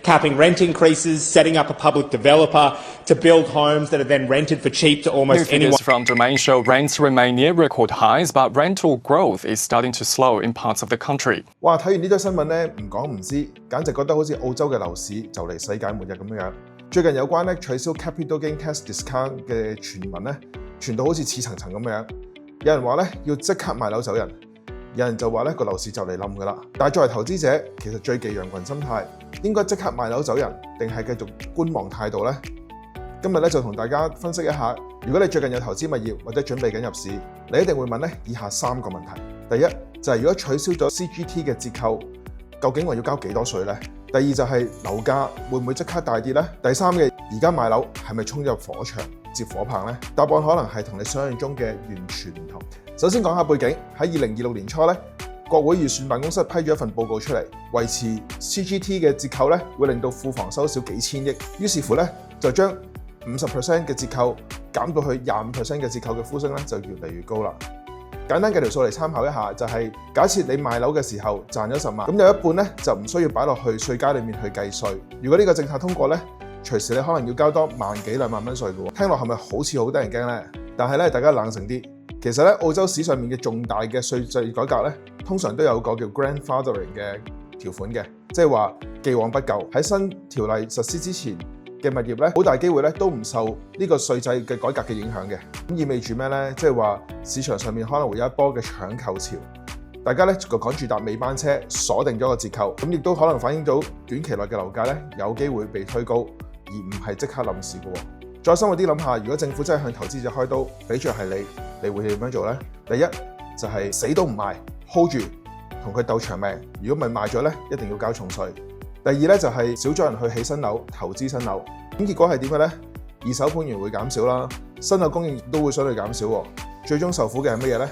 capping rent increases, setting up a public developer to build homes that are then rented for cheap to almost anyone. Figures from Domain show rents remain near record highs, but rental growth is starting to slow in parts of the country. 哇！睇完呢則新聞咧，唔講唔知，簡直覺得好似澳洲嘅樓市就嚟世界末日咁樣。最近有關咧取消 capital gain tax discount 嘅傳聞咧，傳到好似似層層咁樣。有人話咧要即刻賣樓走人，有人就話咧個樓市就嚟冧㗎啦。但係作為投資者，其實最忌羊群心態，應該即刻賣樓走人，定係繼續觀望態度咧？今日咧就同大家分析一下，如果你最近有投資物業或者準備緊入市，你一定會問咧以下3個問題。第一就係如果取消咗 CGT 嘅折扣，究竟我要交幾多稅呢？第二就係樓價會唔會即刻大跌呢？第三嘅而家買樓係咪衝入火場接火棒呢？答案可能係同你想象中嘅完全唔同。首先講下背景，喺2026年初咧，國會預算辦公室批咗一份報告出嚟，維持 CGT 嘅折扣咧會令到庫房收少幾千億，於是乎咧就將50% 嘅折扣減到去25% 嘅折扣嘅呼聲咧就越嚟越高啦。簡單計條數嚟參考一下，就係假設你賣樓嘅時候賺咗10萬，咁有一半咧就唔需要擺落去稅階裏面去計稅。如果呢個政策通過咧，隨時你可能要交多1萬幾2萬蚊稅嘅喎。聽落係咪好似好得人驚咧？但係咧大家冷靜啲，其實咧澳洲史上面嘅重大嘅稅制改革咧，通常都有個叫 grandfathering 嘅條款嘅，即係話既往不咎。喺新條例實施之前嘅物業咧，好大機會咧都唔受呢個稅制嘅改革嘅影響嘅。咁意味住咩咧？即係話市場上面可能會有一波嘅搶購潮，大家咧就趕住搭尾班車，鎖定咗個折扣，咁亦都可能反映到短期內嘅樓價咧有機會被推高，而唔係即刻冧市嘅喎。再深入啲諗下，如果政府真係向投資者開刀，俾着係你會點樣做咧？第一就係死都唔賣 ，hold 住，同佢鬥長命。如果唔係賣咗咧，一定要交重稅。第二咧就係少咗人去起新樓、投資新樓，咁結果係點嘅咧？二手盤源會減少啦，新樓供應都會相對減少喎。最終受苦嘅係乜嘢咧？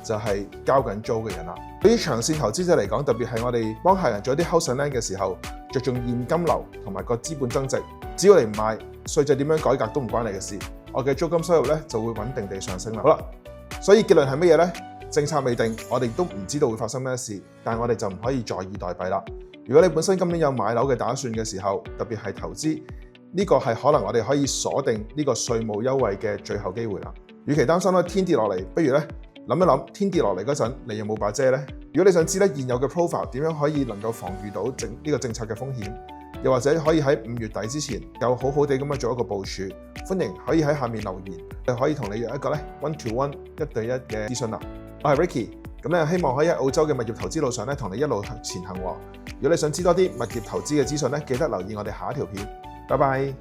就係交緊租嘅人啦。對於長線投資者嚟講，特別係我哋幫客人做一啲 house and land 嘅時候，着重現金流同埋個資本增值。只要你唔賣，稅制點樣改革都唔關你嘅事。我嘅租金收入咧就會穩定地上升啦。好啦，所以結論係乜嘢咧？政策未定，我哋都唔知道會發生咩事，但係我哋就唔可以坐以待斃啦。如果你本身今年有買樓嘅打算嘅時候，特別係投資，呢個係可能我哋可以鎖定呢個稅務優惠嘅最後機會啦。與其擔心咧天跌落嚟，不如咧諗一諗天跌落嚟嗰陣，你有冇把遮呢？如果你想知咧現有嘅 profile 點樣可以能夠防禦到呢個政策嘅風險，又或者可以喺5月底之前有好好地咁樣做一個部署，歡迎可以喺下面留言，就可以同你約一個咧 one-to-one 1對1嘅諮詢啦。我係 Ricky，咁咧希望可以喺澳洲嘅物業投資路上咧同你一路前行喎。如果你想知多啲物業投資嘅資訊咧，記得留意我哋下一條片。拜拜。